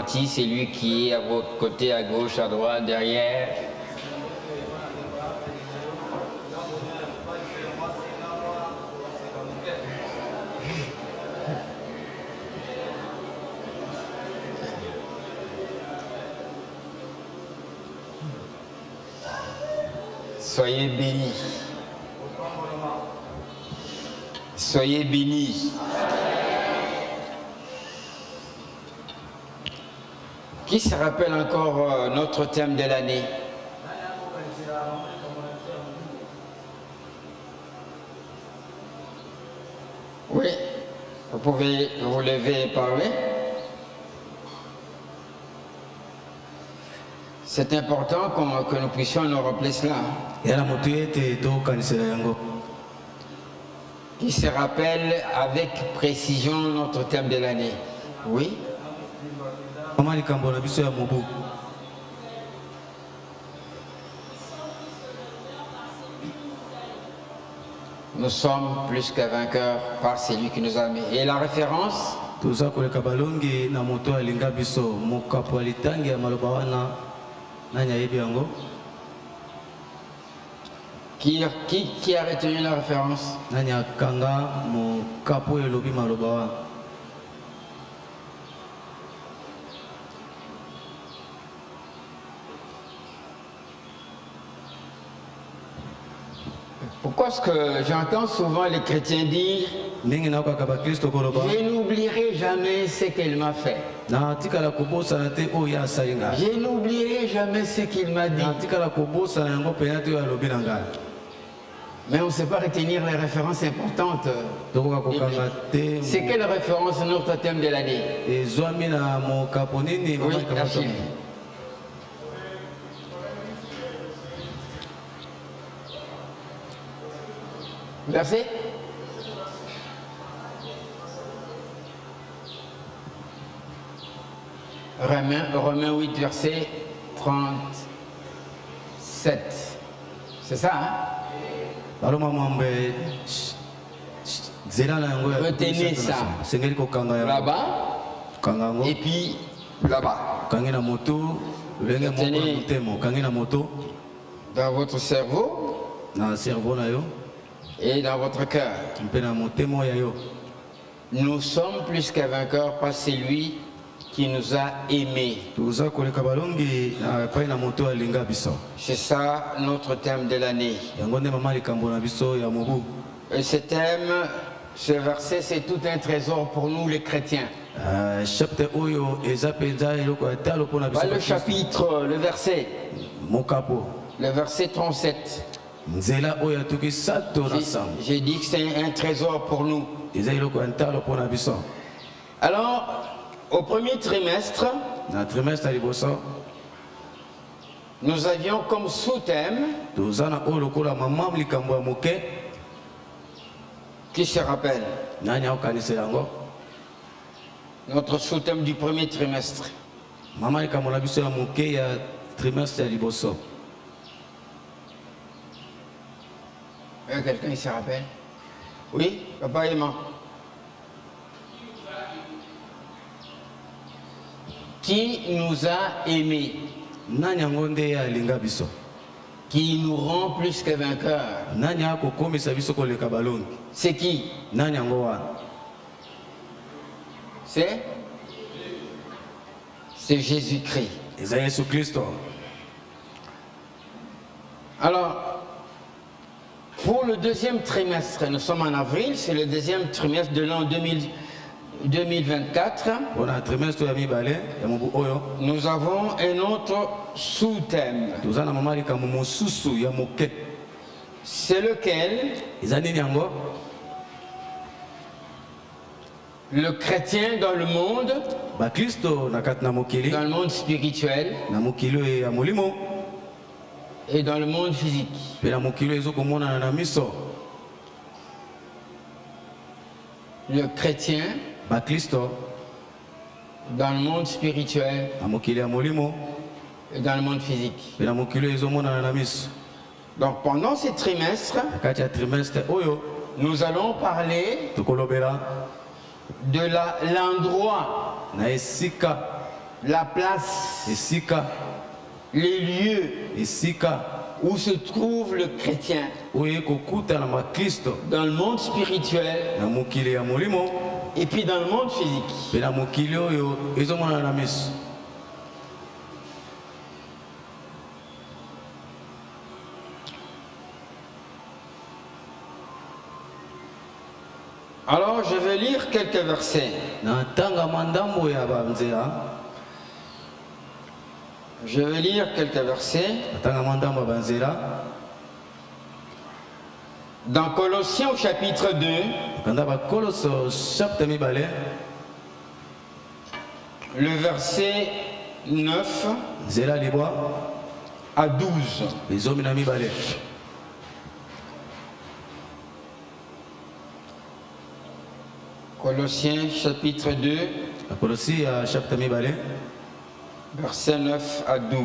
gentil, c'est lui qui est à votre côté, à gauche, à droite, derrière. Soyez bénis. Soyez bénis. Qui se rappelle encore notre thème de l'année? Oui, vous pouvez vous lever et parler. C'est important que nous puissions nous rappeler cela. Qui se rappelle avec précision notre thème de l'année? Oui. Nous sommes plus que vainqueurs par celui qui nous a mis. Et la référence? Qui a retenu la référence? Pourquoi est-ce que j'entends souvent les chrétiens dire « Je n'oublierai jamais ce qu'il m'a fait. Je n'oublierai jamais ce qu'il m'a dit. » Mais on ne sait pas retenir les références importantes. C'est quelle référence notre thème de l'année? Oui, merci. Verset? Romains 8, verset 37. C'est ça, hein? Retenez ça. Là-bas. Et puis là-bas. Retenez dans votre cerveau. Et dans votre cœur. Nous sommes plus que vainqueurs par celui qui nous a aimés. C'est ça notre thème de l'année. Et ce thème, ce verset, c'est tout un trésor pour nous les chrétiens. Le chapitre, le verset. Le verset 37. J'ai dit que c'est un trésor pour nous. Alors, au premier trimestre, nous avions comme sous-thème, qui se rappelle, notre sous-thème du premier trimestre. Quelqu'un il se rappelle? Oui, papa et maman. Qui nous a aimés? Qui nous rend plus que vainqueurs? C'est qui? C'est Jésus-Christ. Alors, pour le deuxième trimestre, nous sommes en avril, c'est le deuxième trimestre de l'an 2024. Nous avons un autre sous-thème. C'est lequel? Le chrétien dans le monde spirituel et dans le monde physique. Le chrétien dans le monde spirituel et dans le monde physique. Donc pendant ce trimestre, nous allons parler de l'endroit la place, les lieux où se trouve le chrétien dans le monde spirituel et puis dans le monde physique. Alors je vais lire quelques versets. Je vais lire quelques versets. Dans Colossiens au chapitre 2, le verset 9 à 12. Colossiens chapitre 2, verset 9 à 12.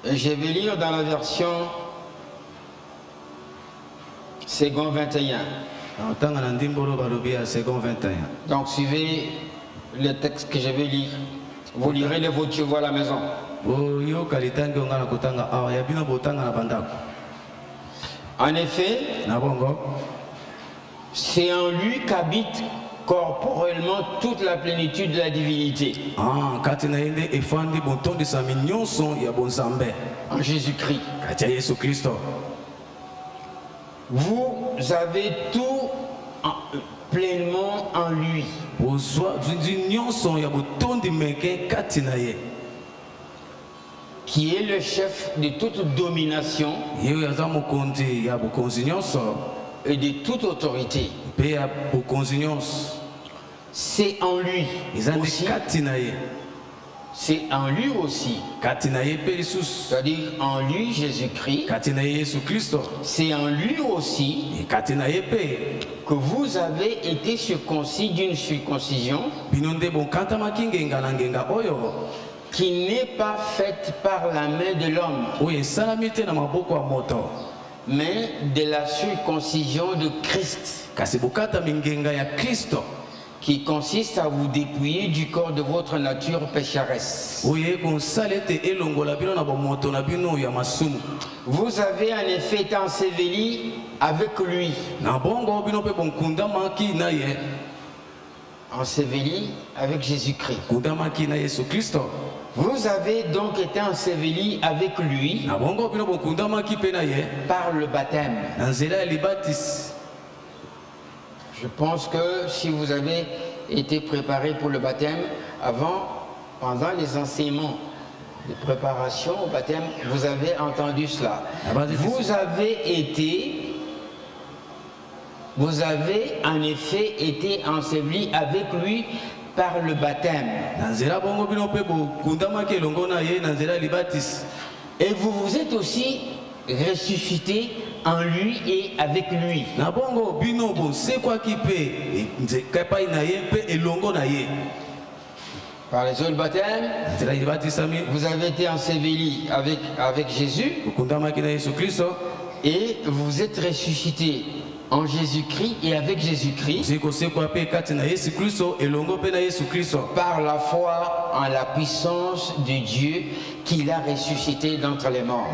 Et je vais lire dans la version Second 21. Donc suivez le texte que je vais lire. Vous lirez les vôtres chez vous à la maison. En effet, c'est en lui qu'habite corporellement toute la plénitude de la divinité. En Jésus-Christ. Vous avez tout pleinement en lui. Qui est le chef de toute domination et de toute autorité. C'est en lui aussi. C'est en lui aussi. C'est-à-dire en lui Jésus-Christ. C'est en lui aussi que vous avez été circoncis d'une circoncision qui n'est pas faite par la main de l'homme, mais de la circoncision de Christ, qui consiste à vous dépouiller du corps de votre nature pécheresse. Vous avez en effet été ensevelis avec lui. Enseveli avec Jésus-Christ. Vous avez donc été ensevelis avec lui par le baptême. Je pense que si vous avez été préparé pour le baptême pendant les enseignements de préparation au baptême, vous avez entendu cela. Vous avez en effet été ensevelis avec lui par le baptême. Et vous vous êtes aussi ressuscités en lui et avec lui. Par les eaux de baptême, vous avez été ensevelis avec Jésus et vous êtes ressuscités en Jésus-Christ et avec Jésus-Christ par la foi en la puissance de Dieu qui l'a ressuscité d'entre les morts.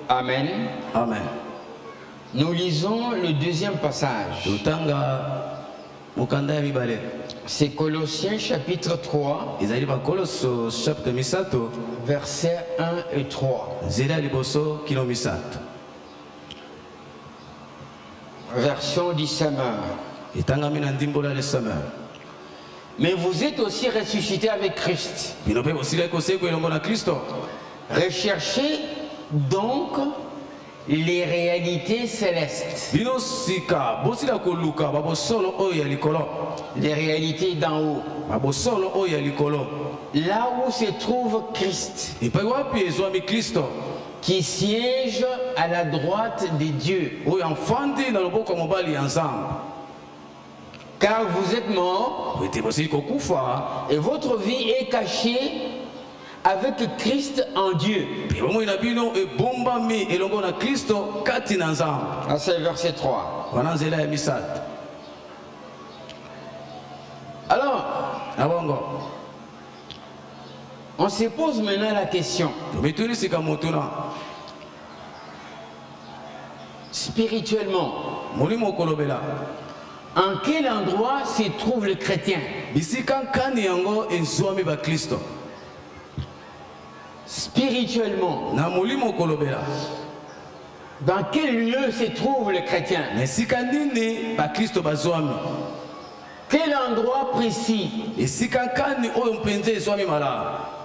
Amen. Amen. Nous lisons le deuxième passage. C'est Colossiens chapitre 3, versets 1 et 3. Version du Semeur. Mais vous êtes aussi ressuscités avec Christ. Recherchez donc les réalités célestes. Les réalités d'en haut. Là où se trouve Christ, qui siège à la droite de Dieu. Car vous êtes morts et votre vie est cachée avec Christ en Dieu. Ah, c'est le verset 3. Alors, on se pose maintenant la question. Spirituellement, en quel endroit se trouve le chrétien? Spirituellement, dans quel lieu se trouve le chrétien? Quel endroit précis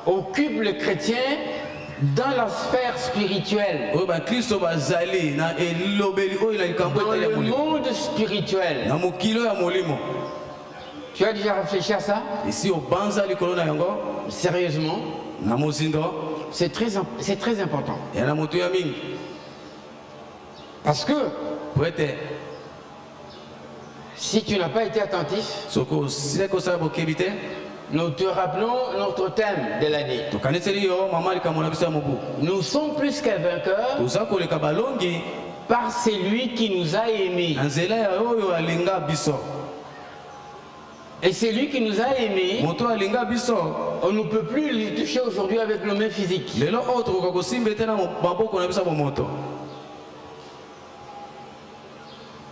occupe le chrétien dans la sphère spirituelle, dans le monde spirituel? Tu as déjà réfléchi à ça? Sérieusement? C'est très important. Parce que si tu n'as pas été attentif, nous te rappelons notre thème de l'année. Nous sommes plus qu'un vainqueur par celui qui nous a aimés. Et celui qui nous a aimés, on ne peut plus les toucher aujourd'hui avec nos mains physiques.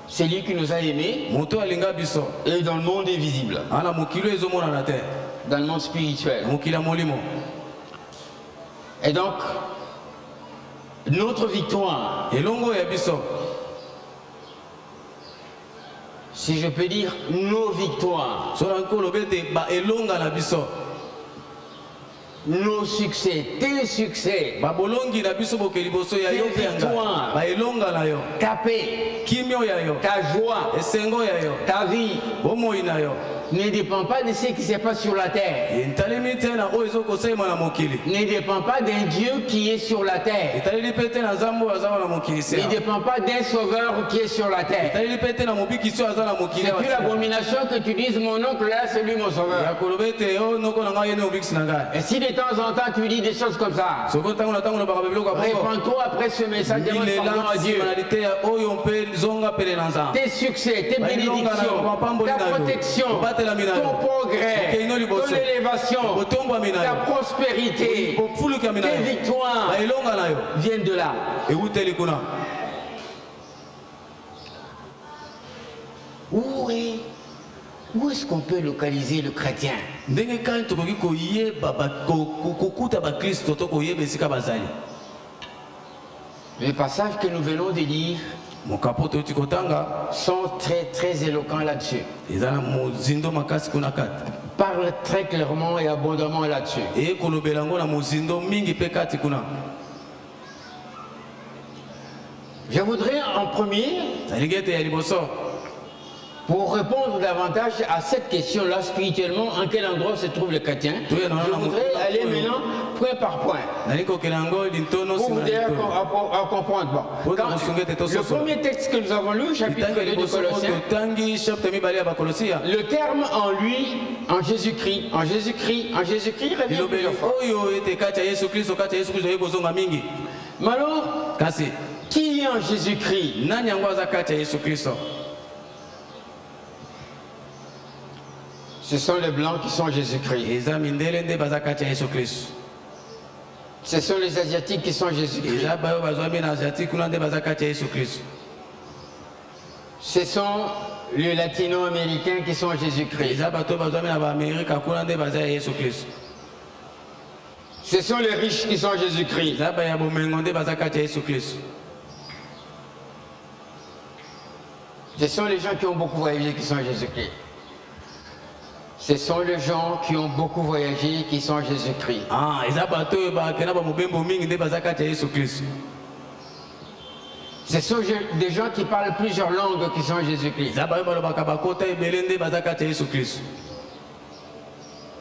C'est lui qui nous a aimés et dans le monde invisible, dans le monde spirituel. Et donc, notre victoire, si je peux dire nos victoires, nos succès, tes succès, tes victoires, ta paix, ta joie, ta vie ne dépend pas de ce qui se passe sur la terre. Ne dépend pas d'un Dieu qui est sur la terre. Ne dépend pas d'un sauveur qui est sur la terre. C'est plus l'abomination que tu dises mon oncle là, c'est lui mon sauveur. Et si de temps en temps tu dis des choses comme ça, réponds-toi après ce message, demande pardon à Dieu. Tes succès, tes bénédictions, ta protection, ton progrès, ton élévation, ta prospérité, tes victoires viennent de là. Où est-ce qu'on peut localiser le chrétien? Les passages que nous venons de lire sont très éloquents là-dessus. Parlent très clairement et abondamment là-dessus. Je voudrais en premier, pour répondre davantage à cette question-là, spirituellement, en quel endroit se trouve le chrétien, je voudrais aller maintenant point par point. Pour vous aider à comprendre. Bon. Le premier texte que nous avons lu, chapitre 2 de Colossiens, le terme en lui, en Jésus-Christ, revient plusieurs fois. Mais alors, qui est en Jésus-Christ? Ce sont les blancs qui sont Jésus-Christ. Ce sont les asiatiques qui sont Jésus-Christ. Ce sont les latino-américains qui sont Jésus-Christ. Ce sont les riches qui sont Jésus-Christ. Ce sont les gens qui ont beaucoup voyagé qui sont Jésus-Christ. Ce sont les gens qui ont beaucoup voyagé qui sont Jésus-Christ. Ce sont des gens qui parlent plusieurs langues qui sont Jésus-Christ.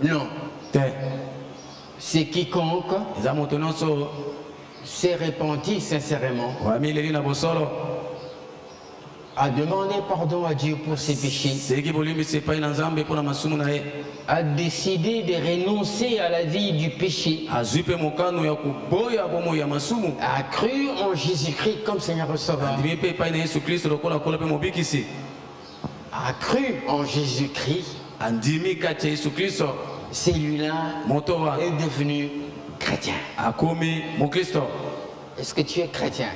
Non. C'est quiconque s'est repenti sincèrement a demandé pardon à Dieu pour ses péchés, a décidé de renoncer à la vie du péché, a cru en Jésus-Christ comme Seigneur et Sauveur, a cru en Jésus-Christ, celui-là est devenu chrétien. Est-ce que tu es chrétien?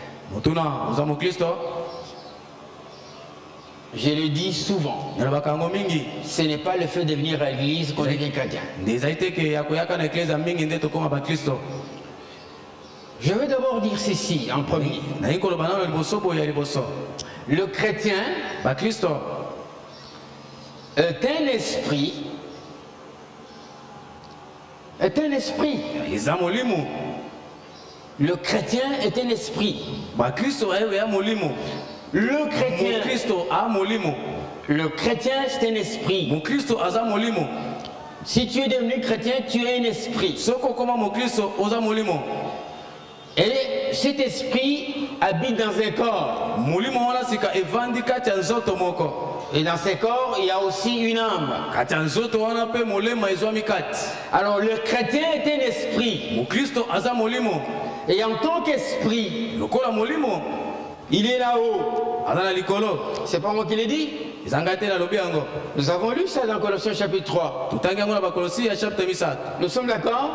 Je le dis souvent, ce n'est pas le fait de venir à l'église qu'on devient chrétien. Je veux d'abord dire ceci en premier. Le chrétien est un esprit. Est un esprit. Le chrétien est un esprit. Le chrétien c'est un esprit. Si tu es devenu chrétien, tu es un esprit. Et cet esprit habite dans un corps. Et dans ce corps, il y a aussi une âme. Alors le chrétien est un esprit. Et en tant qu'esprit, il est là-haut. C'est pas moi qui l'ai dit. Nous avons lu ça dans Colossiens chapitre 3. Nous sommes d'accord?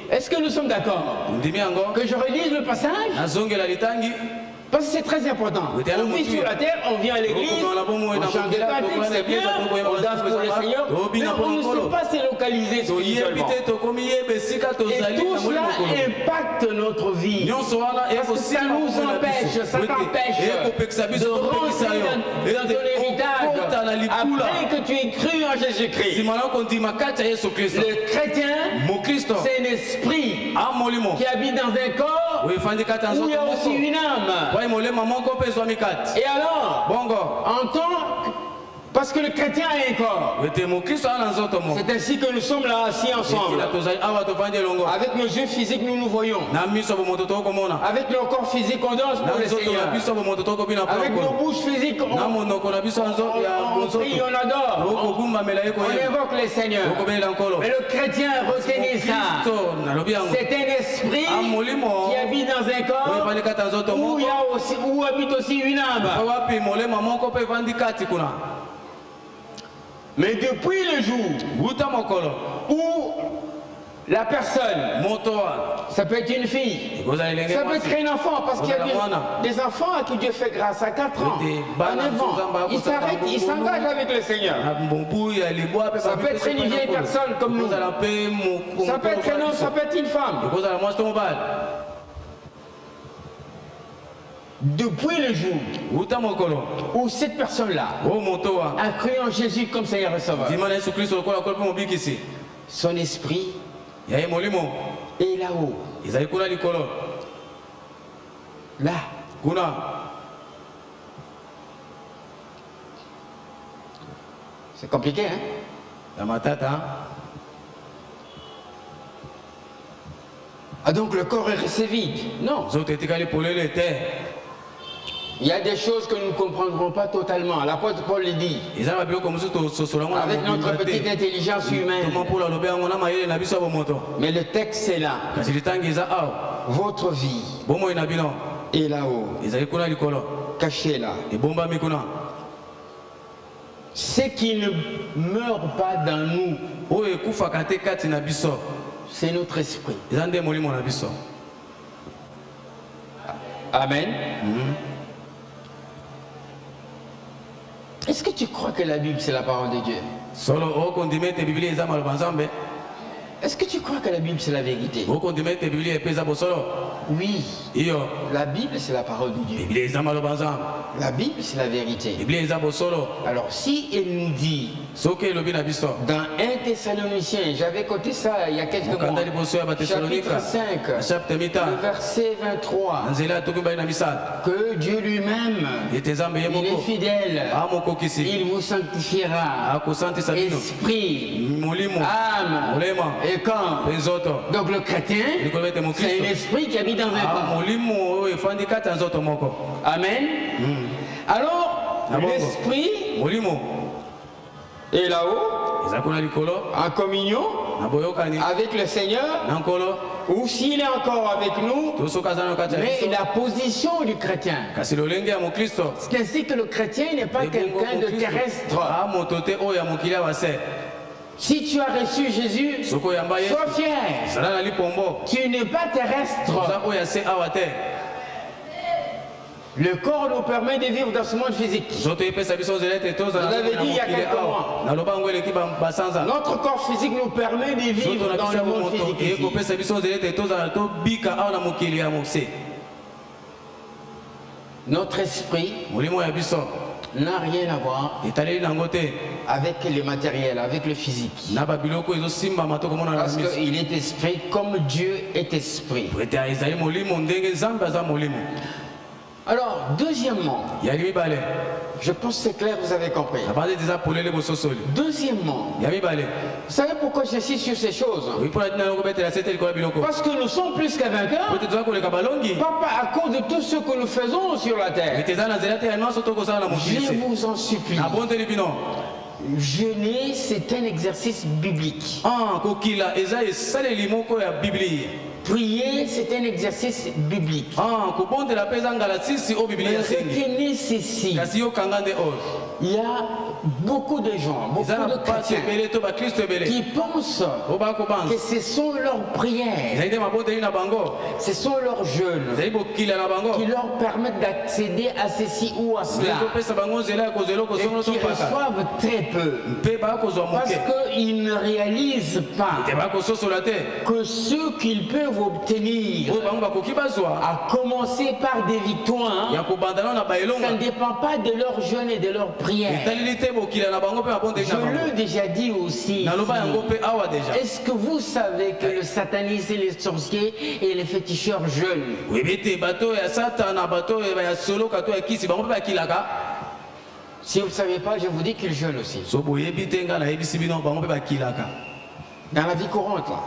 Est-ce que nous sommes d'accord? Que je relise le passage? Parce que c'est très important. On vit sur la terre, on vient à l'église, on chante des cantiques, c'est bien, on danse pour le Seigneur, mais on ne sait pas se localiser spirituellement. Et tout cela impacte notre vie. Parce que ça nous empêche, ça t'empêche de rentrer dans ton héritage après que tu aies cru en Jésus-Christ. Le chrétien, c'est un esprit qui habite dans un corps où il y a aussi une âme. Et alors, en tant parce que le chrétien a un corps. C'est ainsi que nous sommes là assis ensemble. Avec nos yeux physiques, nous nous voyons. Avec nos corps physiques, on danse pour le Seigneur. Avec nos bouches physiques, on prie, on adore. On évoque le Seigneur. Mais le chrétien, retenez ça. C'est un esprit qui habite dans un corps où habite aussi une âme. Mais depuis le jour où la personne, ça peut être une fille, ça peut être un enfant, parce qu'il y a des enfants à qui Dieu fait grâce à 4 ans, à 9 ans, ils s'arrêtent, ils s'engagent avec le Seigneur. Ça peut être une vieille personne comme nous, ça peut être un homme, ça peut être une femme. Depuis le jour où cette personne-là a cru en Jésus comme Seigneur et Sauveur, son esprit est là-haut. Là. C'est compliqué, hein? Ah, donc le corps est resté vide? Non. Il y a des choses que nous ne comprendrons pas totalement. L'apôtre Paul le dit. Avec notre petite intelligence humaine. Mais le texte est là. Votre vie est là-haut. Caché là. Ce qui ne meurt pas dans nous, c'est notre esprit. Amen. Est-ce que tu crois que la Bible c'est la parole de Dieu? Est-ce que tu crois que la Bible c'est la vérité? Oui. La Bible c'est la parole de Dieu. La Bible c'est la vérité. Alors si elle nous dit dans 1 Thessaloniciens, j'avais coté ça il y a quelques mois, chapitre 5, le verset 23, que Dieu lui-même, il est fidèle, il vous sanctifiera, esprit, âme et corps. Donc le chrétien, c'est un esprit qui habite dans un corps. Amen. Alors, l'esprit est là-haut, en communion avec le Seigneur, ou s'il est encore avec nous, mais la position du chrétien. C'est ainsi que le chrétien n'est pas quelqu'un de terrestre. Si tu as reçu Jésus, sois fier. Tu n'es pas terrestre. Le corps nous permet de vivre dans ce monde physique. Vous l'avez dit il y a quelques mois. Notre corps physique nous permet de vivre dans le monde physique. Notre esprit n'a rien à voir avec le matériel, avec le physique. Parce qu'il est esprit comme Dieu est esprit. Alors, deuxièmement, je pense que c'est clair, vous avez compris. Deuxièmement, vous savez pourquoi j'insiste sur ces choses? Parce que nous sommes plus que vainqueurs, pas à cause de tout ce que nous faisons sur la terre. Je vous en supplie. Jeûner, c'est un exercice biblique. Prier, c'est un exercice biblique. Mais retenez ceci. Il y a beaucoup de gens, beaucoup de chrétiens qui pensent que ce sont leurs prières, ce sont leurs jeûnes qui leur permettent d'accéder à ceci ou à cela, et qui reçoivent très peu parce qu'ils ne réalisent pas que ce qu'ils peuvent obtenir, à commencer par des victoires, ça ne dépend pas de leur jeûne et de leur prière. Je l'ai déjà dit aussi. Est-ce que vous savez que le satanisme, les sorciers et les féticheurs jeûnent? Si vous ne savez pas, je vous dis qu'ils jeûnent aussi. Dans la vie courante, là,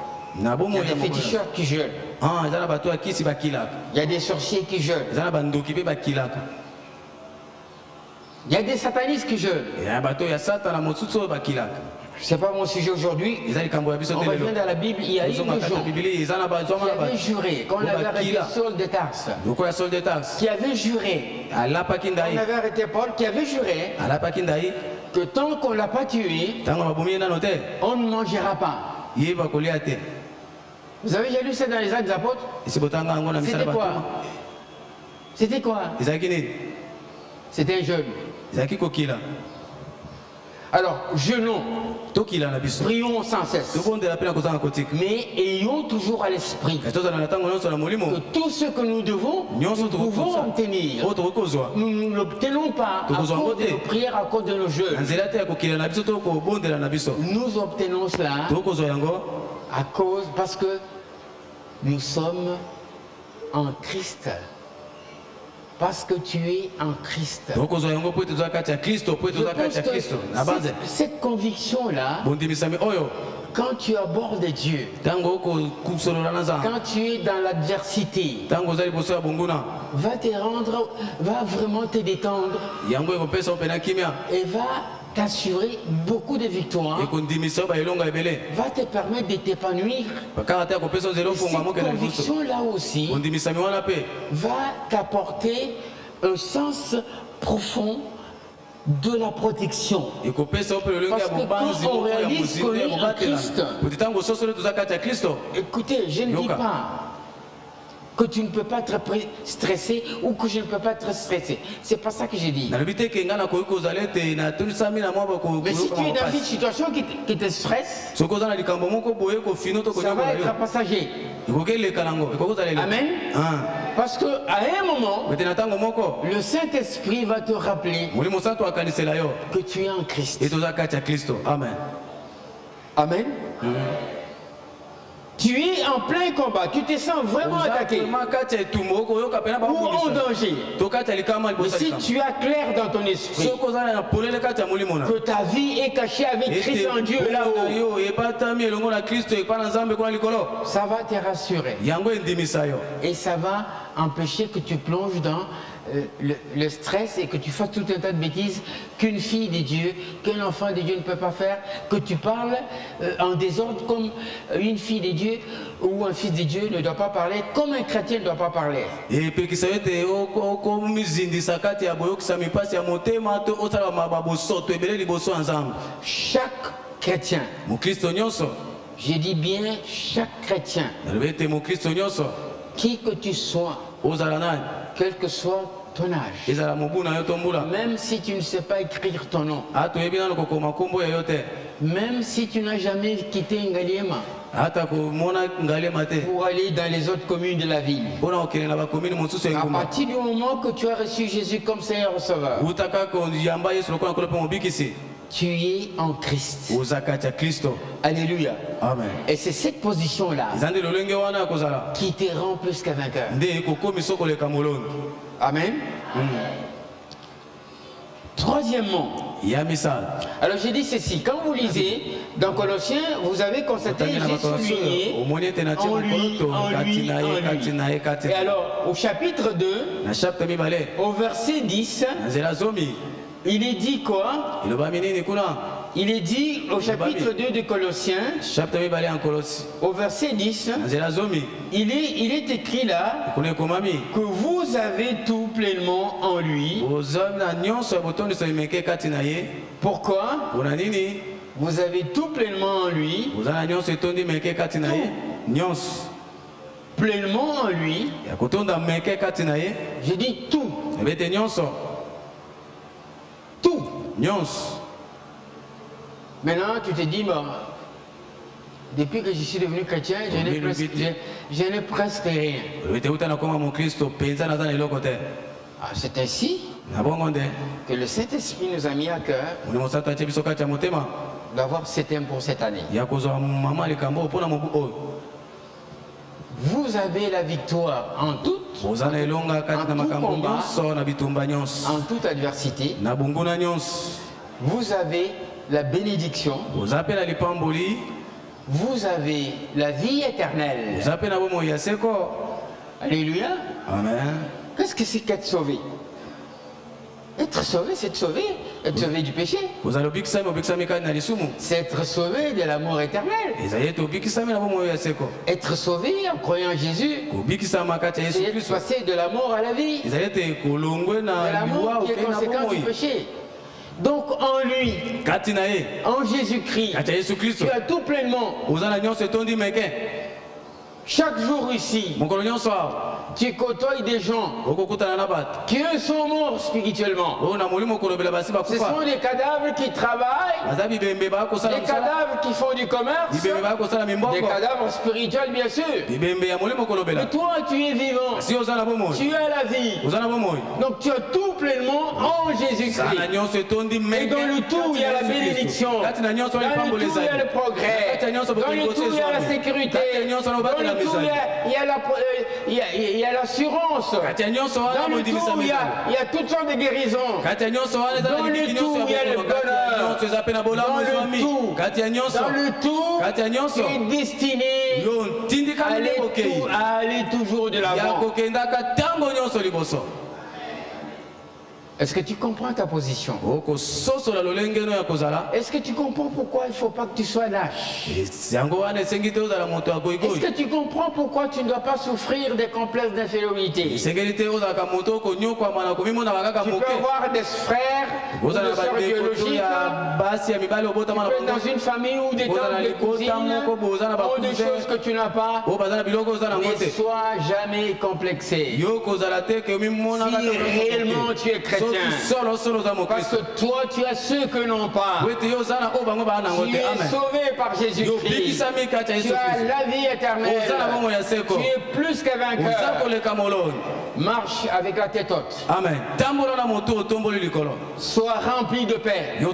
il y a des féticheurs qui jeûnent. Il y a des sorciers qui jeûnent. Il y a des satanistes qui jeûnent. Ce n'est pas mon sujet aujourd'hui. On revient dans la Bible. Il y a eu des gens qui avaient juré, quand on avait arrêté Saul de Tarse, qui avait juré, on avait arrêté Paul, qui avait juré que tant qu'on ne l'a pas tué, on ne mangera pas. Vous avez déjà lu ça dans les Actes des Apôtres? C'était quoi? C'était quoi? C'était un jeûne. Alors, jeûnons, prions sans cesse, mais ayons toujours à l'esprit que tout ce que nous devons, nous pouvons obtenir. Nous ne l'obtenons pas à cause de nos prières, à cause de nos jeûnes. Nous obtenons cela à cause, parce que nous sommes en Christ. Parce que tu es en Christ. Je pense que cette conviction-là, quand tu abordes Dieu, quand tu es dans l'adversité, va vraiment te détendre et va t'assurer beaucoup de victoires, va te permettre de t'épanouir. Cette conviction-là aussi va t'apporter un sens profond de la protection. Parce que quand on réalise qu'on est en Christ, écoutez, je ne dis pas que tu ne peux pas être stressé ou que je ne peux pas être stressé. C'est pas ça que j'ai dit. Mais si tu es dans une situation qui te stresse, ça va être passager. Amen. Parce qu'à un moment, le Saint-Esprit va te rappeler que tu es en Christ. Amen. Amen. Tu es en plein combat, tu te sens vraiment attaqué ou en danger. Mais si tu as clair dans ton esprit que ta vie est cachée avec Christ en Dieu là-haut, ça va te rassurer et ça va empêcher que tu plonges dans le stress et que tu fasses tout un tas de bêtises qu'une fille de Dieu, qu'un enfant de Dieu ne peut pas faire, que tu parles en désordre comme une fille de Dieu ou un fils de Dieu ne doit pas parler, comme un chrétien ne doit pas parler. Et puis qui s'est été au musindi sakati ya boyo qui s'ami passe ya motema to osala mababoso to ebele liboso ensemble. Chaque chrétien. Mon Christ nyonso. Je dis bien chaque chrétien. Mon Christ nyonso. Qui que tu sois. Quel que soit ton âge. Même si tu ne sais pas écrire ton nom. Même si tu n'as jamais quitté Ngaliema. Pour aller dans les autres communes de la ville. À partir du moment que tu as reçu Jésus comme Seigneur et Sauveur. Tu es en Christ. Alléluia. Amen. Et c'est cette position-là qui te rend plus qu'un vainqueur. Amen. Troisièmement, alors j'ai dit ceci, quand vous lisez dans Colossiens, vous avez constaté, j'ai souligné en lui. Et alors, au chapitre 2, au verset 10, il est dit quoi? Il est dit au chapitre 2 de Colossiens, au verset 10, il est écrit là que vous avez tout pleinement en lui. Pourquoi? Vous avez tout pleinement en lui. Pleinement en lui. Je dis tout. Tout. Maintenant, tu te dis, bon, depuis que je suis devenu chrétien, je n'ai presque rien. Ah, c'est ainsi que le Saint-Esprit nous a mis à cœur d'avoir ce thème pour cette année. Vous avez la victoire en tout combat, en toute adversité. Vous avez la bénédiction. Vous avez la vie éternelle. Alléluia. Amen. Qu'est-ce que c'est qu'être sauvé? Être sauvé, c'est être sauvé. Être sauvé du péché. C'est être sauvé de l'amour éternel. Être sauvé en croyant en Jésus. C'est être passé de l'amour à la vie. De l'amour qui est conséquent du péché. Donc en lui, en Jésus-Christ, tu as tout pleinement. Chaque jour ici, tu côtoies des gens qui eux sont morts spirituellement. Ce sont des cadavres qui travaillent, des cadavres qui font du commerce, des cadavres spirituels bien sûr. Mais toi tu es vivant, tu as la vie. Donc tu as tout pleinement en Jésus-Christ. Et dans le tout il y a la bénédiction, dans le tout il y a le progrès, dans le tout il y a la sécurité, dans le tout il y a l'assurance. Dans le tout, il y a toutes sortes de guérisons. Dans le tout, il y a le bonheur. Dans le tout, tu es destiné à aller toujours de l'avant. Est-ce que tu comprends ta position? Est-ce que tu comprends pourquoi il ne faut pas que tu sois lâche? Est-ce que tu comprends pourquoi tu ne dois pas souffrir des complexes d'infériorité? Tu peux avoir des frères ou des sœurs biologiques, tu peux être dans une famille ou des tantes, des cousines, ou des choses que tu n'as pas. Ne sois jamais complexé. Si réellement tu es chrétien, parce que toi tu as ceux que n'ont pas. Tu es sauvé par Jésus-Christ. Tu as la vie éternelle. Tu es plus qu'un vainqueur. Marche avec la tête haute. Amen. Sois rempli de paix. Ne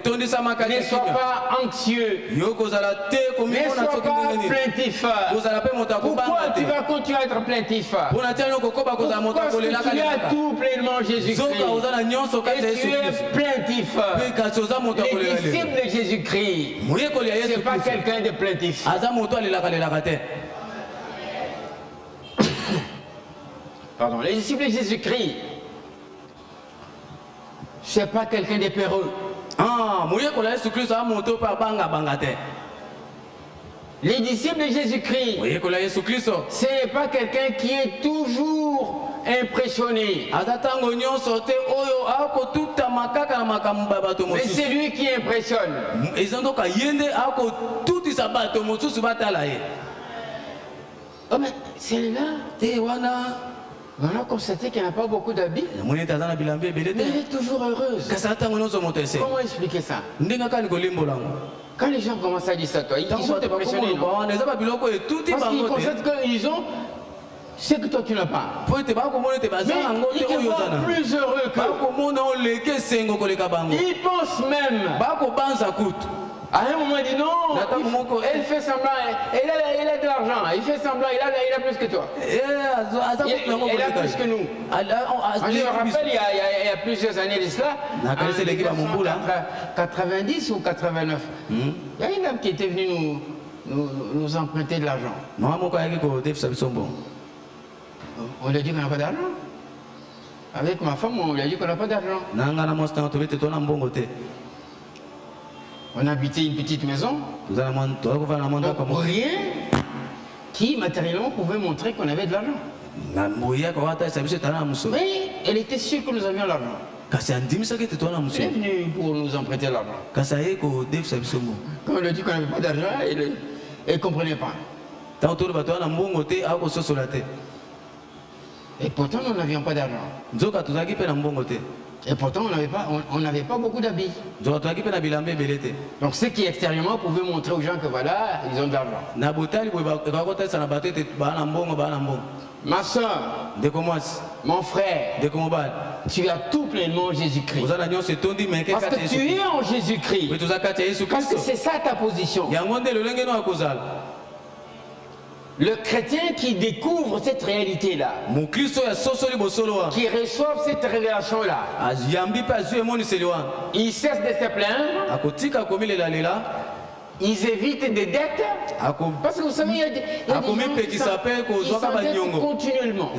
sois pas anxieux. Ne sois pas plaintif. Pourquoi tu vas continuer à être plaintif? Parce que tu as tout pleinement Jésus-Christ. Et tu es plaintif. Les disciples de Jésus-Christ, ce n'est pas quelqu'un de plaintif. pardon, les disciples de Jésus-Christ, c'est pas quelqu'un de peureux. Ah, moyekola Yesu Kristo amoto pa banga banga te. Les disciples de Jésus-Christ, Moyekola Yesu Kristo. ce n'est pas quelqu'un qui est toujours impressionné. Azatango nyonso te oyo ako tuta makaka na makambo bato Mais mosusu. c'est lui qui impressionne. Ezandoka yende ako tutisa bato mosusu batala ye. Oh mais celle-là, Te wana on a constaté qu'elle n'a pas beaucoup d'habits, moni tazana bilambe ebele mais elle te. est toujours heureuse. Kasi atango nyonso moto ese. Comment expliquer ça? Ndenge kani kolimbolango. Quand les gens commencent à dire ça, toi, ils sont impressionnés, non? Wana eza babiloko etuti Parce qu'ils bango te. constatent qu'ils ont ce que toi tu n'as pas. Po ete bakomona ete baza Mais yango ils te te oyo voient ozana. plus heureux que. Bakomona oleke esengo koleka bango. Ils pensent même. Bakobanza kutu. À un moment, il dit non, Attends, elle fait semblant, elle a de l'argent, il fait semblant, il a plus que toi. Il a plus que nous. Je me rappelle, il y a plusieurs années de cela, en 1990 ou 89, il y a une dame qui était venue nous emprunter de l'argent. On lui a dit qu'on n'a pas d'argent. Avec ma femme, on lui a dit qu'on n'a pas d'argent. On habitait une petite maison, donc rien qui matériellement pouvait montrer qu'on avait de l'argent. Mais elle était sûre que nous avions l'argent. Elle est venue pour nous emprunter l'argent. Quand on lui a dit qu'on n'avait pas d'argent, elle ne comprenait pas. Et pourtant, nous n'avions pas d'argent. Et pourtant, on n'avait pas beaucoup d'habits. Donc, ce qui extérieurement pouvait montrer aux gens que voilà, ils ont de l'argent. Ma soeur, mon frère, tu as tout pleinement en Jésus-Christ. Parce que tu es en Jésus-Christ. Parce que c'est ça ta position. Le chrétien qui découvre cette réalité-là, qui reçoit cette révélation-là, il cesse de se plaindre, ils évitent des dettes, parce que vous savez, il y a des gens qui s'endettent continuellement.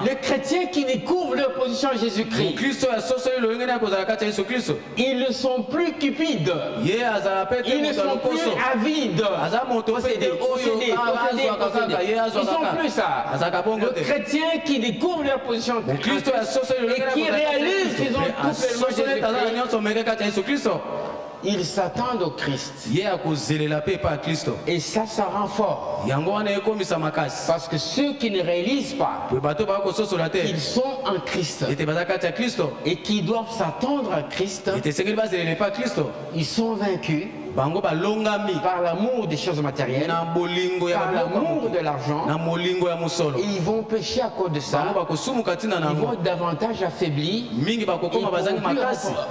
Le chrétien qui découvre leur position en Jésus-Christ, ils ne sont plus cupides, ils ne sont plus avides, possédés. Ils ne sont plus ça. Le chrétien qui découvre leur position en Christ et qui réalise qu'ils ont tout pleinement Jésus-Christ, ils s'attendent au Christ. Et ça rend fort. Parce que ceux qui ne réalisent pas qu'ils sont en Christ et qui doivent s'attendre à Christ, ils sont vaincus par l'amour des choses matérielles, par l'amour de l'argent, et ils vont pécher à cause de ça. Ils vont être davantage affaiblis et ils vont plus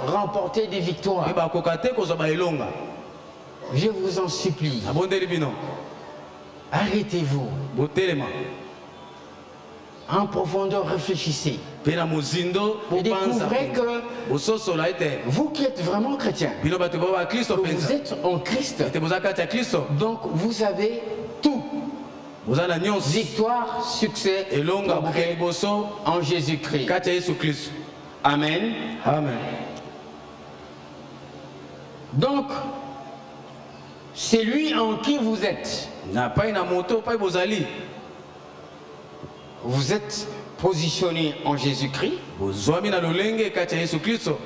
remporter des victoires. Je vous en supplie, arrêtez-vous, en profondeur réfléchissez et découvrez que vous qui êtes vraiment chrétien, vous êtes en Christ, donc vous avez tout. Victoire, succès, progrès en Jésus-Christ. Amen. Amen. Donc, c'est lui en qui vous êtes. Vous êtes positionné en Jésus-Christ.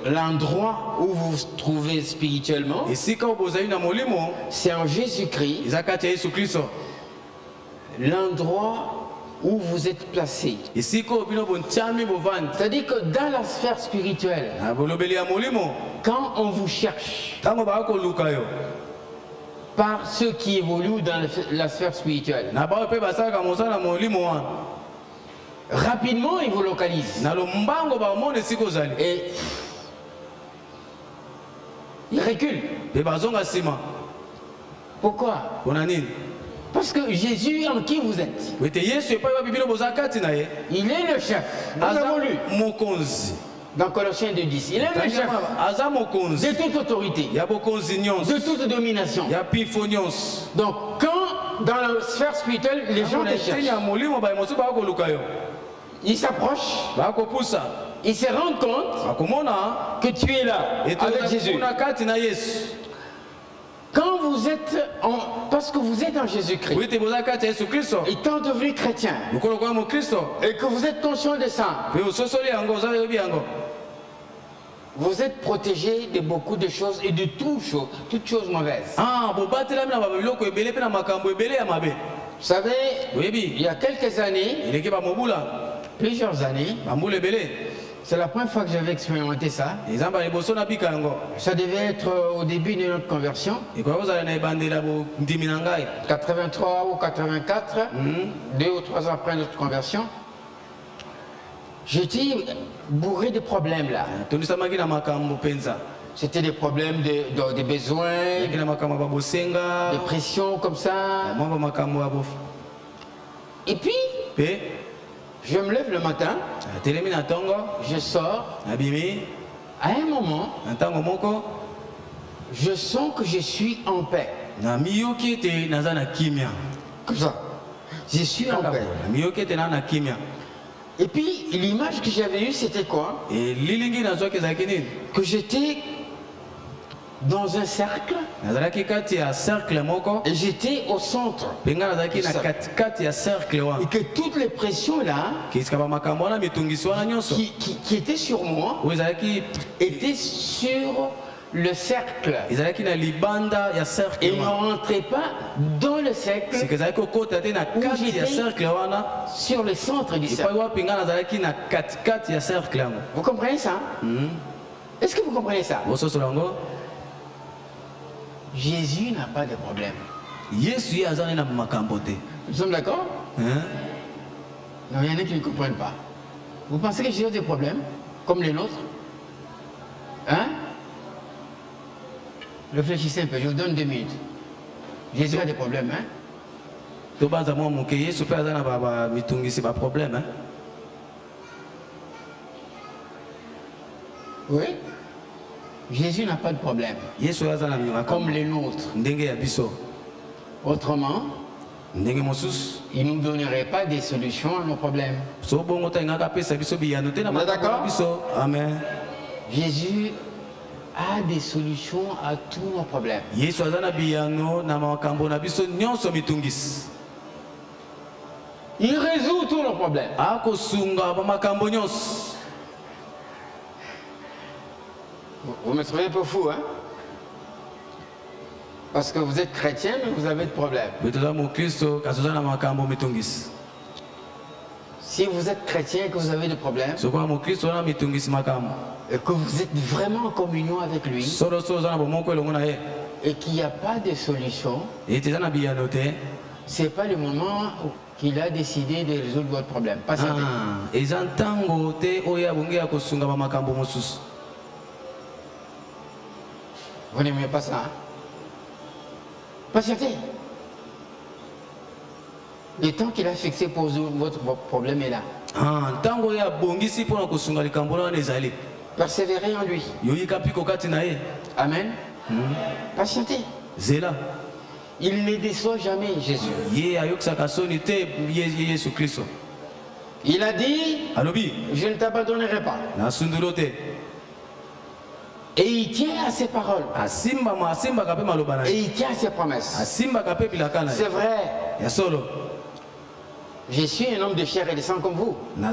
L'endroit où vous vous trouvez spirituellement, c'est en Jésus-Christ. L'endroit où vous êtes placé. C'est-à-dire que dans la sphère spirituelle, quand on vous cherche par ceux qui évoluent dans la sphère spirituelle, rapidement ils vous localisent. Et ils reculent. Pourquoi? Parce que Jésus en qui vous êtes, il est le chef. Nous avons lu dans Colossiens 2:10. Il est le chef de toute autorité, de toute domination. Donc quand dans la sphère spirituelle, les gens te cherchent. Ils s'approchent. Ils se rendent compte que tu es là avec Jésus. Quand vous êtes parce que vous êtes en Jésus-Christ, étant devenu chrétien, et que vous êtes conscient de ça, vous êtes protégé de beaucoup de choses et de toutes choses mauvaises. Vous savez, il y a quelques années, plusieurs années, c'est la première fois que j'avais expérimenté ça. Ça devait être au début de notre conversion. 83 ou 84, 2 ou 3 ans après notre conversion. J'étais bourré de problèmes là. C'était des problèmes de besoins, de pression comme ça. Et puis, je me lève le matin, je sors. À un moment, je sens que je suis en paix. Comme ça. Je suis en paix. Et puis, l'image que j'avais eue, c'était quoi? Que j'étais dans un cercle et j'étais au centre. Et que toutes les pressions là qui étaient sur moi étaient sur le cercle. Et ne rentraient pas dans le cercle où j'étais sur le centre du cercle. Vous comprenez ça? Est-ce que vous comprenez ça? Jésus n'a pas de problème. Nous sommes d'accord? Non, il y en a qui ne comprennent pas. Vous pensez que Jésus a des problèmes comme les nôtres? Hein? Réfléchissez un peu, je vous donne 2 minutes. Jésus a des problèmes, hein? Oui? Jésus n'a pas de problème. Comme les nôtres. Autrement, il ne nous donnerait pas des solutions à nos problèmes. Vous êtes d'accord? Amen. Jésus a des solutions à tous nos problèmes. Il résout tous nos problèmes. Vous me trouvez un peu fou, hein? Parce que vous êtes chrétien, mais vous avez de problèmes. Si vous êtes chrétien et que vous avez des problèmes, et que vous êtes vraiment en communion avec lui, et qu'il n'y a pas de solution, ce n'est pas le moment qu'il a décidé de résoudre votre problème. Patientez. Vous n'aimez pas ça, hein? Patientez. Le temps qu'il a fixé pour résoudre votre problème est là. Persévérez en lui. Amen. Patientez. Il ne déçoit jamais, Jésus. Il a dit, je ne t'abandonnerai pas. Et il tient à ses paroles. Et il tient à ses promesses. C'est vrai. Je suis un homme de chair et de sang comme vous. Les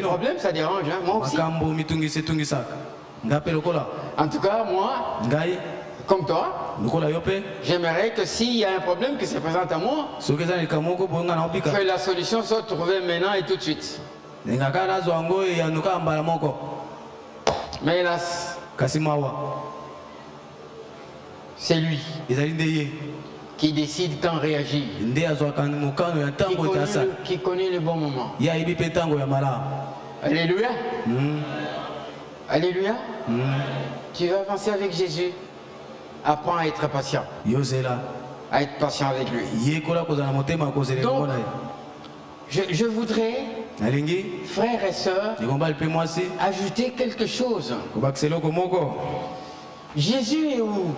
problèmes, ça dérange, hein? Moi aussi. En tout cas, moi, comme toi, j'aimerais que s'il y a un problème qui se présente à moi, que la solution soit trouvée maintenant et tout de suite. Mais hélas, c'est lui qui décide quand réagir, qui connaît le bon moment. Alléluia. Alléluia. Tu vas avancer avec Jésus. Apprends à être patient. À être patient avec lui. Donc, je voudrais, frères et sœurs, ajouter quelque chose. Jésus est où?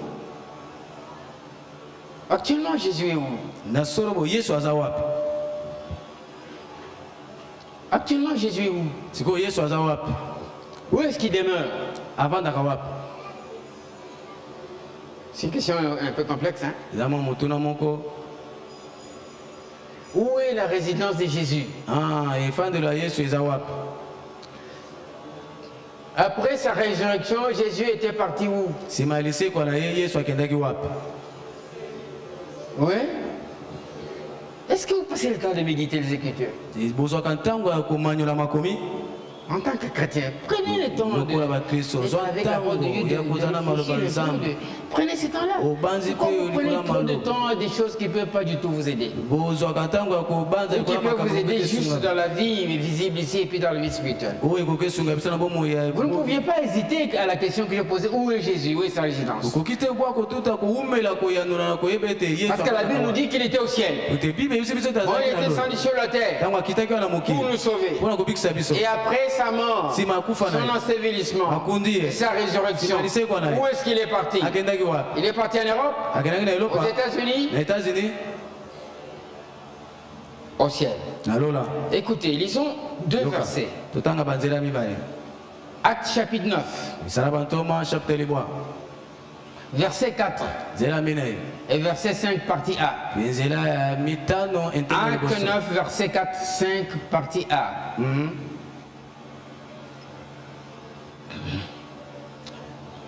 Actuellement, Jésus est où? na solo bo Yesu aza wapi? Actuellement, Jésus est où? Siko Yesu aza wapi? Où est-ce qu'il demeure? Avandaka wapi? C'est une question un peu complexe, hein? Zama mutuna moko. Où est la résidence de Jésus? Ah, efandelo ya Yesu eza wapi? Après sa résurrection, Jésus était parti où? Sima lisekwa na ye Yesu akendaki wapi? Oui. Est-ce que vous passez le temps de méditer les Écritures? Bozwaka ntango ya komanyola makomi. En tant que chrétien, prenez le temps de, avec la parole de Dieu, de prenez ce temps-là. Pourquoi vous prenez trop de temps à des choses qui ne peuvent pas du tout vous aider? Qui peuvent vous aider juste dans la vie visible ici et puis dans la vie spirituelle. Vous ne pouviez pas hésiter à la question que je posais, où est Jésus? Où est sa résidence? Parce que la Bible nous dit qu'il était au ciel. Il était descendu sur la terre pour nous sauver. Et après sa mort, son ensevelissement, sa résurrection, où est-ce qu'il est parti? Il est parti en Europe, aux États-Unis, au ciel. Écoutez, lisons 2 versets. Acte chapitre 9, verset 4 et verset 5 partie A. Acte 9, verset 4, 5 partie A.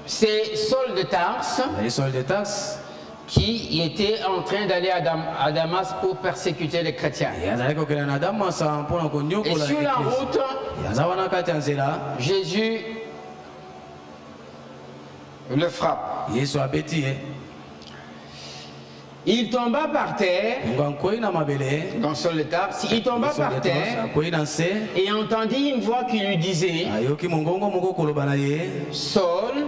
C'est Saul de Tarse qui était en train d'aller à Damas pour persécuter les chrétiens. Et sur la route, Jésus le frappe. Il tomba par terre, dans Saul de Tarse, il tomba par terre et entendit une voix qui lui disait, Saul,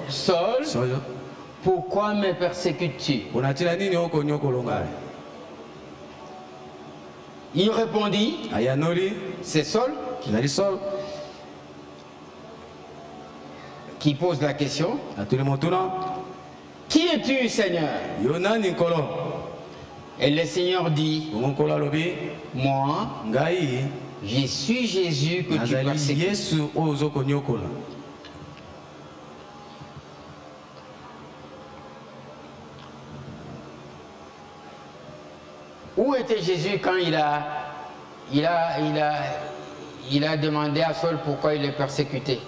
Saul, pourquoi me persécutes-tu? Il répondit, c'est Saul qui pose la question. Qui es-tu, Seigneur? Et le Seigneur dit, moi, je suis Jésus que tu persécutes. Où était Jésus quand il a demandé à Saul pourquoi il est persécuté?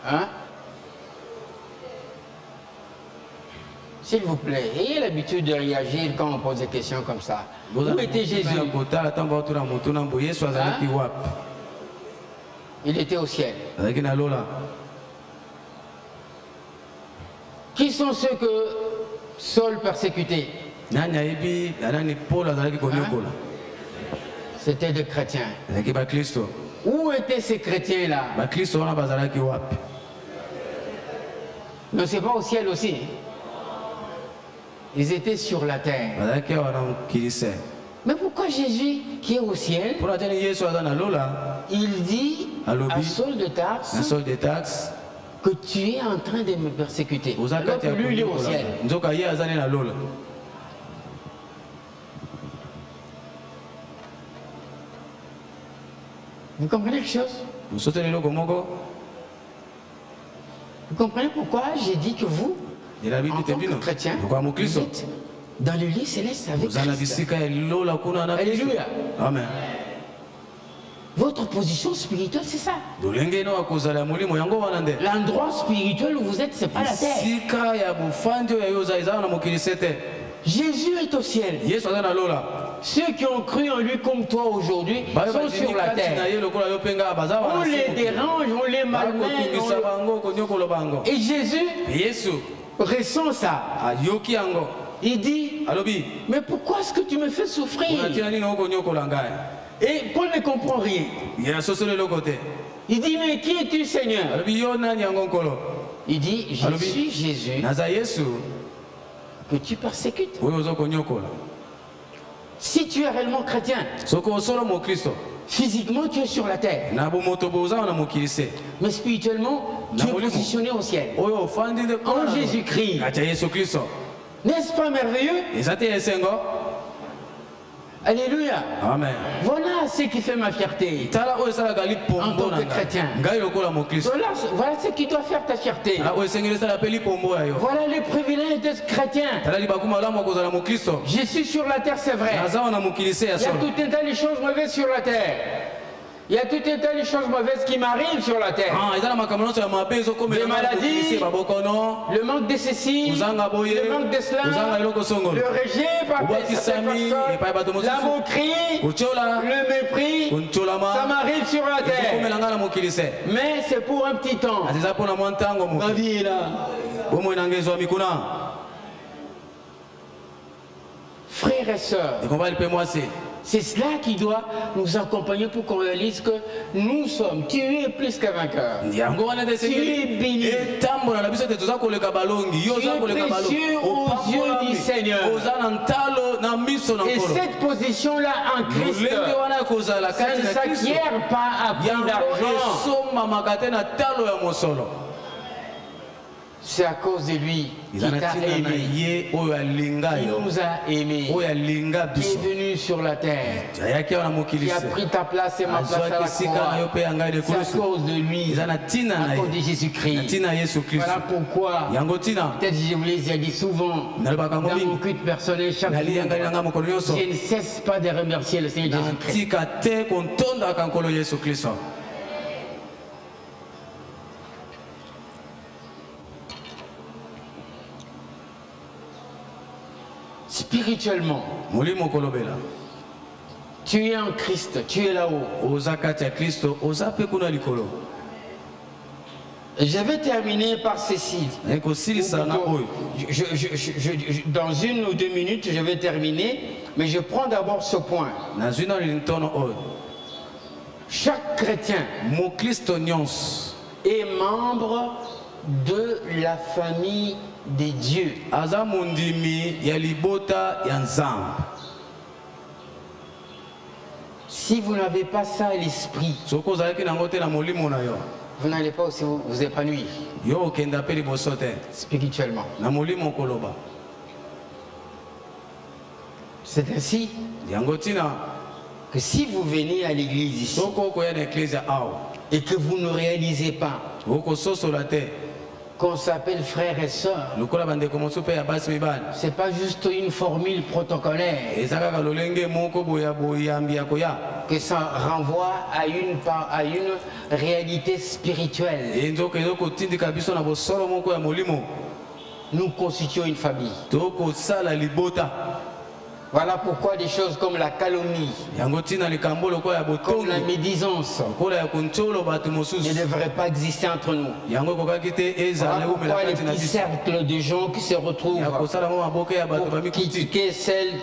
Hein? S'il vous plaît, ayez l'habitude de réagir quand on pose des questions comme ça. Où était Jésus? Hein? Il était au ciel. Qui sont ceux que Saul persécutait? Hein? C'était des chrétiens. Où étaient ces chrétiens-là? Non, c'est pas au ciel aussi. Ils étaient sur la terre. Mais pourquoi Jésus, qui est au ciel, il dit à Saul de Tarse que tu es en train de me persécuter? Alors que lui, il est au ciel. Vous comprenez quelque chose? Vous comprenez pourquoi j'ai dit que vous, en tant que chrétien, vous êtes dans le lieu céleste avec Christ. Alléluia. Amen. Votre position spirituelle, c'est ça. L'endroit spirituel où vous êtes, c'est pas la terre. Jésus est au ciel. Ceux qui ont cru en lui comme toi aujourd'hui sont sur la terre. On les dérange, on les malmène. Et Jésus ressent ça. Il dit, mais pourquoi est-ce que tu me fais souffrir? Et Paul ne comprend rien. Il dit, mais qui es-tu, Seigneur? Il dit, je suis Jésus que tu persécutes. Si tu es réellement chrétien, Physiquement, tu es sur la terre. na bomoto boza na mokili se Mais spirituellement, tu es positionné au ciel. oyo ofandi nde En Jésus-Christ. kati ya Yesu Kristo. N'est-ce pas merveilleux? Eza te esengo. Alléluia. Amen. Voilà ce qui fait ma fierté. Tala oyo esalaka lipombo En tant na que chrétien. ngai lokola mokristo. Voilà ce qui doit faire ta fierté. Tala oyo esengeli esala mpe lipombo ya yo. Voilà le privilège d'être chrétien. Tala libaku malamu ya kozala mokristo. Je suis sur la terre, c'est vrai. naza wana mokili se ya Il y a solo. tout un tas de choses mauvaises sur la terre. Il y a tout un tas de choses mauvaises qui m'arrivent sur la terre. eza na makambo nyonso ya mabe ezokomela Des maladies, babokono le manque de ceci, kozanga boye le manque de kozanga cela, eloko songolo le rejet par certaines obwakisami epai bato personnes, la mosusu moquerie, kotiola le mépris. Ça kontolama m'arrive sur la terre. ezokomela ngai na mokili se Mais c'est pour un petit temps. ati eza mpona mwa ntango Ma moki vie est là. bomoi na ngai ezwami kuna Frères et sœurs, ekombali mpe mwasi c'est cela qui doit nous accompagner pour qu'on réalise que nous sommes, tu es plus qu'un vainqueur. yango wana nde Tu es béni. etambola na biso te toza koleka balongi yo Tu oza es koleka précieux aux yeux du Seigneur. oza na ntalo na miso na Et nkolo cette position-là en Christ, lolenge wana ekozala ça kati ne na kristo s'acquiert pas à prix yango d'argent. esomamaka te na talo ya mosolo C'est à cause de lui qui eza na t'a ntina na aimé, ye oyo alinga qui yo nous a aimés, oyo alinga qui est biso venu sur la terre, ayaki awa na mokili qui a se pris ta place et ma place à azwaki la esika na yo croix. mpe ya ngai C'est à lekulusu cause de lui, eza na ntina na à cause de ye na Jésus-Christ. ntina ya yesu kristo Voilà pourquoi, yango ntina peut-être je vous l'ai déjà dit souvent, nalobaka dans yango mon mingi culte personnel chaque naliyangai na jour, ngai mokolo nyonso je ne cesse pas de remercier le Seigneur Jésus-Christ. natika te kontondaka nkolo yesu kristo Spirituellement, molimo kolobela tu es en Christ, tu es là-haut. oza kati ya kristo oza mpe kuna likolo Je vais terminer par ceci. naye kosilisa na oyo Dans 1 ou 2 minutes, je vais terminer, mais je prends d'abord ce point. nazwi na lintono oyo Chaque chrétien mokristo nyonso est membre de la famille de Dieu. aza mondimi ya libota ya nzambe Si vous n'avez pas ça à l'esprit, soki ozalaki nango te na molimo na yo vous n'allez pas aussi vous épanouir yo okenda mpe liboso te spirituellement. na molimo okoloba C'est ainsi yango ntina que si vous venez à l'église ici soki okoya na eklezia awa et que vous ne réalisez pas okososola te qu'on s'appelle frères et sœurs, lokola bandeko mosusu mpe ya basi mibali c'est pas juste une formule protocolaire eza kaka lolenge moko boyambi ya koya que ça renvoie à une réalité spirituelle. enzoka ezokotindika biso na bosolo moko ya molimo Nous constituons une famille. tokosala libota Voilà pourquoi des choses comme la calomnie, yango ntina likambo lokola ya comme botongi la médisance lokola ya kontolo bato ne mosusu devraient pas exister entre nous. yango ekokaki te ezala Voilà eumela pourquoi les kati na petits biso cercles de gens qui se retrouvent ya kosala mo maboke ya bato pour bamikuti critiquer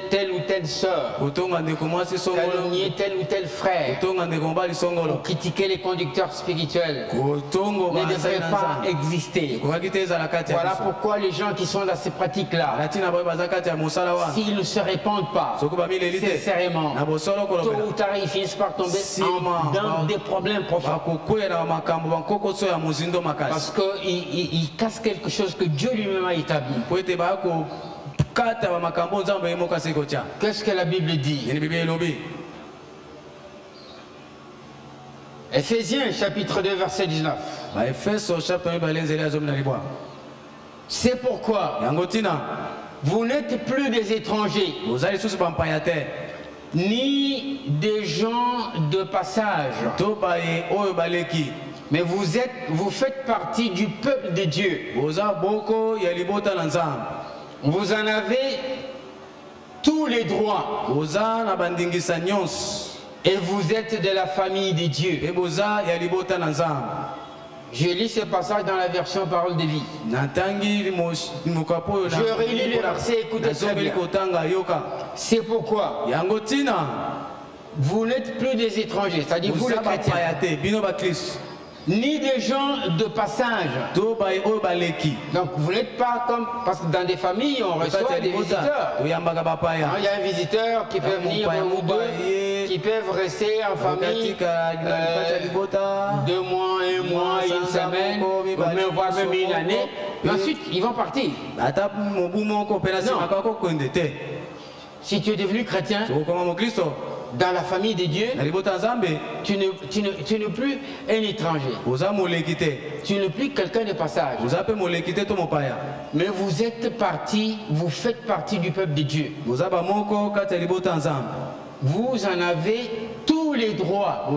telle ou telle sœur, kotonga ndeko mwasi songolo calomnier tel ou tel frère, kotonga ndeko mobali songolo critiquer les conducteurs spirituels kotongo ne bazali devraient na pas nzambe exister. ekokaki te ezala kati ya Voilà biso pourquoi les gens qui sont dans ces pratiques-là, ala ntina baoyo baza kati ya mosala wana s'ils ne se répandent pas soki bamileli te sincèrement, na bosolo tôt kolobela ou tard, ils finissent par tomber dans des problèmes profonds. bakokwela makambo bankokoso ya mozindo makasi Parce qu'ils cassent quelque chose que Dieu lui-même a établi. po ete bakokata bamakambo nzambe ye moko asi kotya Qu'est-ce que la Bible dit? yeni biblia elobi Éphésiens chapitre 2 verset 19. baefeso chapitre mibale nzela ya zomi na libwa C'est pourquoi yango ntina vous n'êtes plus des étrangers, boza lisusu bampaya te ni des gens de passage, to baye oyo baleki mais vous faites partie du peuple de Dieu. boza boko ya libota na nzambe Vous en avez tous les droits boza na bandingisa nyonso et vous êtes de la famille de Dieu. mpe boza ya libota na nzambe Je lis ce passage dans la version Parole de vie. natangi mokapo oyo Je relis le verset, écoutez très nazongeli bien. kotanga yoka C'est pourquoi yango ntina vous n'êtes plus des étrangers, c'est-à-dire vous les boza bapaya chrétiens, te bino bakristo ni des gens de passage. to baye oyo baleki Donc vous n'êtes pas comme, parce que dans des familles on kati reçoit ya des libota visiteurs. toyambaka bapaya Il y a un visiteur qui peut venir un ou deux, qui peuvent rester en famille 2 mois, 1 mois, 1 semaine, ou même voire même 1 année. Et ensuite, ils vont partir. Si tu es devenu chrétien, dans la famille de Dieu, tu n'es plus un étranger. Tu n'es plus quelqu'un de passage. Mais vous êtes parti, vous faites partie du peuple de Dieu. Vous en avez tous les droits.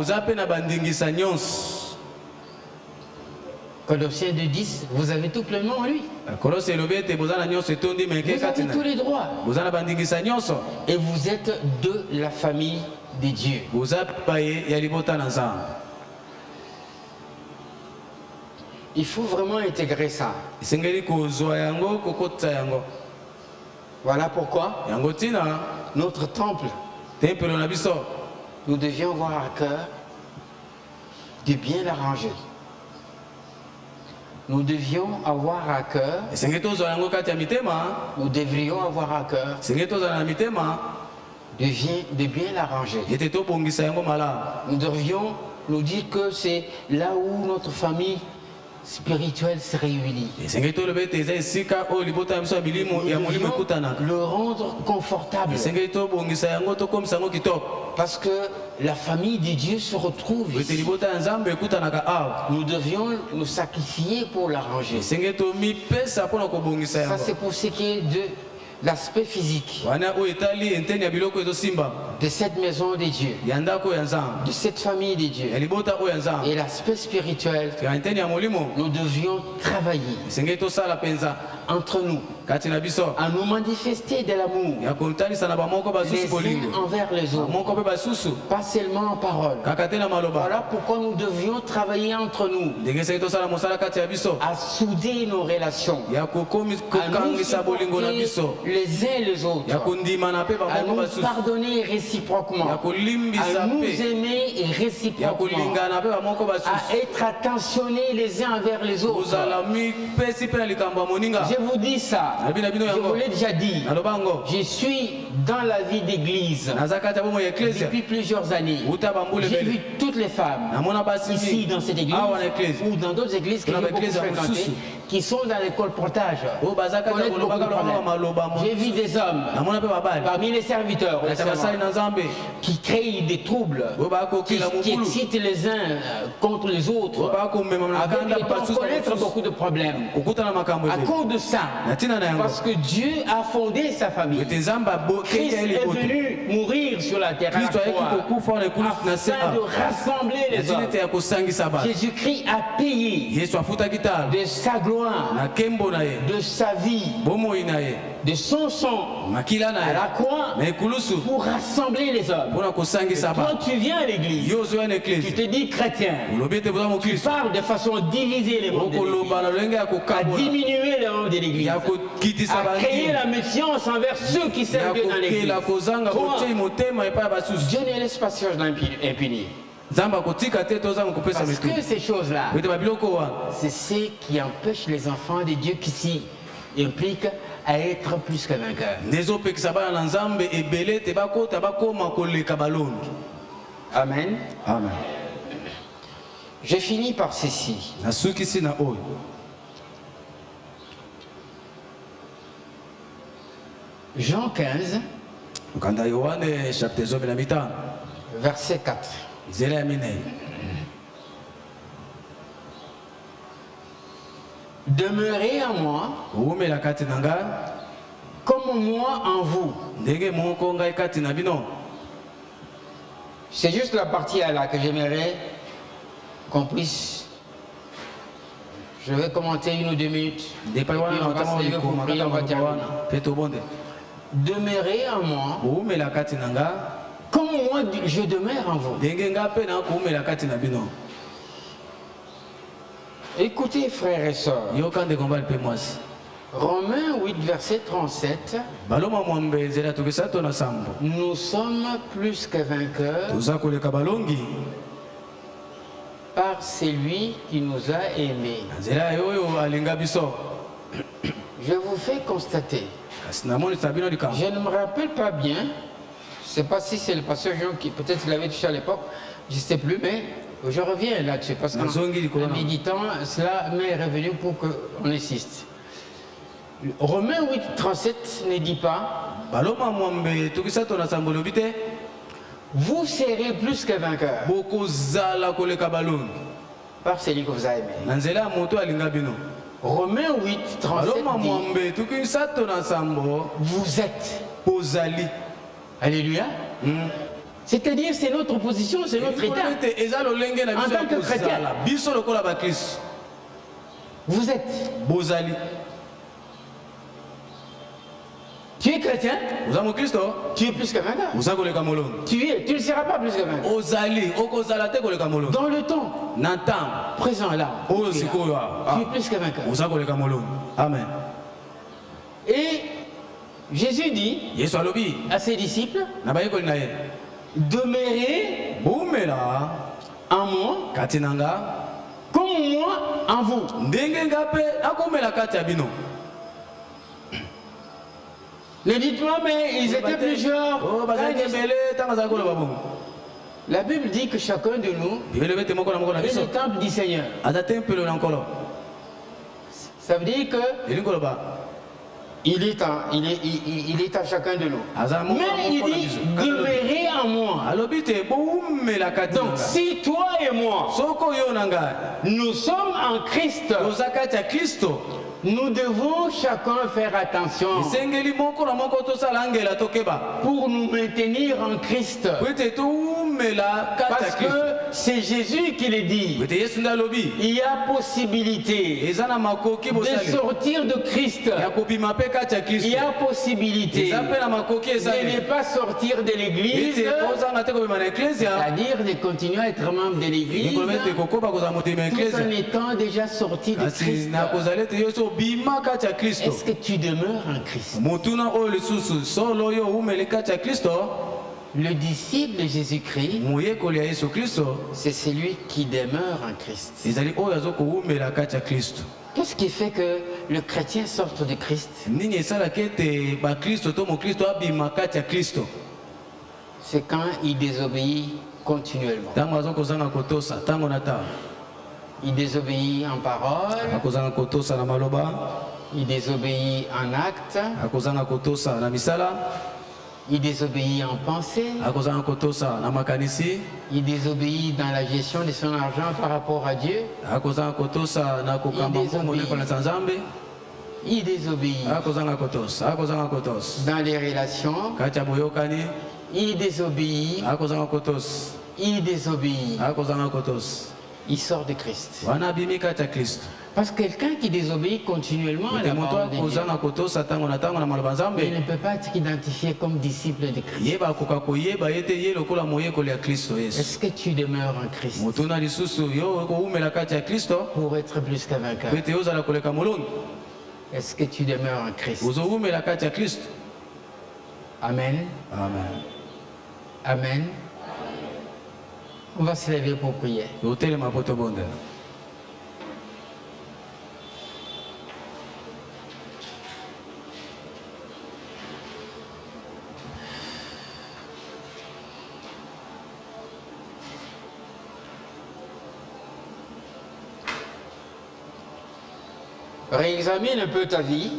Colossiens 2:10, vous avez tout pleinement en lui. Vous avez tous les droits. Et vous êtes de la famille de Dieu. Il faut vraiment intégrer ça. Voilà pourquoi notre temple, nous devions avoir à cœur de bien l'arranger. Nous devions avoir à cœur, nous devrions avoir à cœur de bien l'arranger. Nous devrions nous dire que c'est là où notre famille spirituelle se réunit. Le rendre confortable. Parce que la famille de Dieu se retrouve ici. Nous devions nous sacrifier pour l'arranger. Ça c'est pour ce qui est de l'aspect physique de cette maison de Dieu, de cette famille de Dieu. Et l'aspect spirituel, nous devions travailler entre nous, à nous manifester de l'amour les uns envers les autres, pas seulement en parole. Voilà pourquoi nous devions travailler entre nous à souder nos relations, à nous supporter les uns les autres, à nous pardonner réciproquement, à nous aimer réciproquement, à être attentionnés les uns envers les autres. Je vous dis ça, je vous l'ai déjà dit, je suis dans la vie d'église depuis plusieurs années. J'ai vu toutes les femmes ici dans cette église ou dans d'autres églises que j'ai beaucoup fréquentées, qui sont dans les colportages. J'ai vu des hommes parmi les serviteurs qui créent des troubles, qui excitent les uns contre les autres, avec le temps connaître beaucoup de problèmes. À cause de ça, parce que Dieu a fondé sa famille. Christ est venu mourir sur la terre à la croix, afin de rassembler les hommes. Jésus-Christ a payé de sa gloire, de sa vie, de son sang à la croix pour rassembler les hommes. Et toi tu viens à l'église, tu te dis chrétien, tu parles de façon à diviser les membres de l'église, à diminuer les membres de l'église, à créer la méfiance envers ceux qui servent Dieu dans l'église. Dieu ne laisse pas ces choses impunies. Parce que ces choses-là, c'est ce qui empêche les enfants de Dieu qui s'y impliquent à être plus que vainqueurs. Amen. Amen. Je finis par ceci. Jean 15, verset 4. Demeurez en moi, comme moi en vous. C'est juste la partie là que j'aimerais qu'on puisse. Je vais commenter 1 ou 2 minutes. Et puis on va se lever pour prier, on va terminer. Demeurez en moi, comme moi je demeure en vous. Écoutez, frères et sœurs, Romains 8, verset 37, nous sommes plus que vainqueurs par celui qui nous a aimés. Je vous fais constater, je ne me rappelle pas bien sais pas si c'est le pasteur Jean qui peut-être l'avait touché à l'époque, je ne sais plus, mais je reviens là-dessus parce qu'en méditant, cela m'est revenu pour qu'on insiste. Romains 8, 37 ne dit pas vous serez plus que vainqueurs par celui que vous avez aimé. Romains 8, 37 dit vous êtes. Alléluia. C'est-à-dire c'est notre position, c'est notre état. En tant que chrétien, vous êtes. Tu es chrétien, tu es plus que vainqueur. Tu ne seras pas plus que vainqueur. Dans le temps présent là, tu es plus que vainqueur. Amen. Et Jésus dit à ses disciples, demeurez en moi comme moi en vous. Ne dites-moi, mais ils étaient plusieurs. La Bible dit que chacun de nous est le temple du Seigneur. Ça veut dire que il est à chacun de nous. Mais il dit demeurez en moi. Donc si toi et moi nous sommes en Christ, nous devons chacun faire attention pour nous maintenir en Christ. Parce que c'est Jésus qui le dit. Il y a possibilité de sortir de Christ. Il y a possibilité de ne pas sortir de l'église, c'est-à-dire de continuer à être membre de l'église tout en étant déjà sorti de Christ. Est-ce que tu demeures en Christ? Le disciple de Jésus-Christ, c'est celui qui demeure en Christ. Qu'est-ce qui fait que le chrétien sorte de Christ? C'est quand il désobéit continuellement. Il désobéit en parole, il désobéit en acte, il désobéit en pensée, il désobéit dans la gestion de son argent par rapport à Dieu, il désobéit dans les relations, il désobéit, il sort de Christ. Parce que quelqu'un qui désobéit continuellement à la parole de Dieu, il ne peut pas être identifié comme disciple de Christ. Est-ce que tu demeures en Christ pour être plus qu'un vainqueur? Est-ce que tu demeures en Christ? Amen. Amen. Amen. On va se lever pour prier. Réexamine un peu ta vie.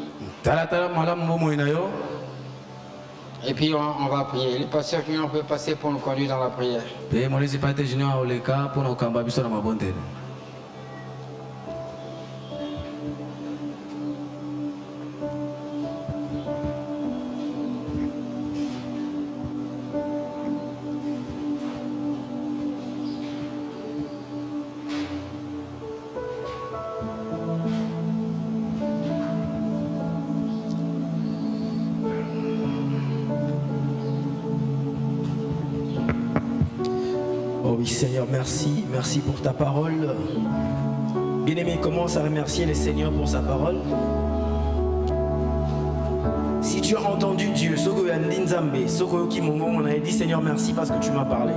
Et puis on va prier. Le pasteur Junior peut passer pour nous conduire dans la prière. Oh oui Seigneur, merci, merci pour ta parole. Bien-aimé, commence à remercier le Seigneur pour sa parole. Si tu as entendu Dieu, Soko Yandi Nzambe, Soko Yoki Mongo, on a dit Seigneur merci parce que tu m'as parlé.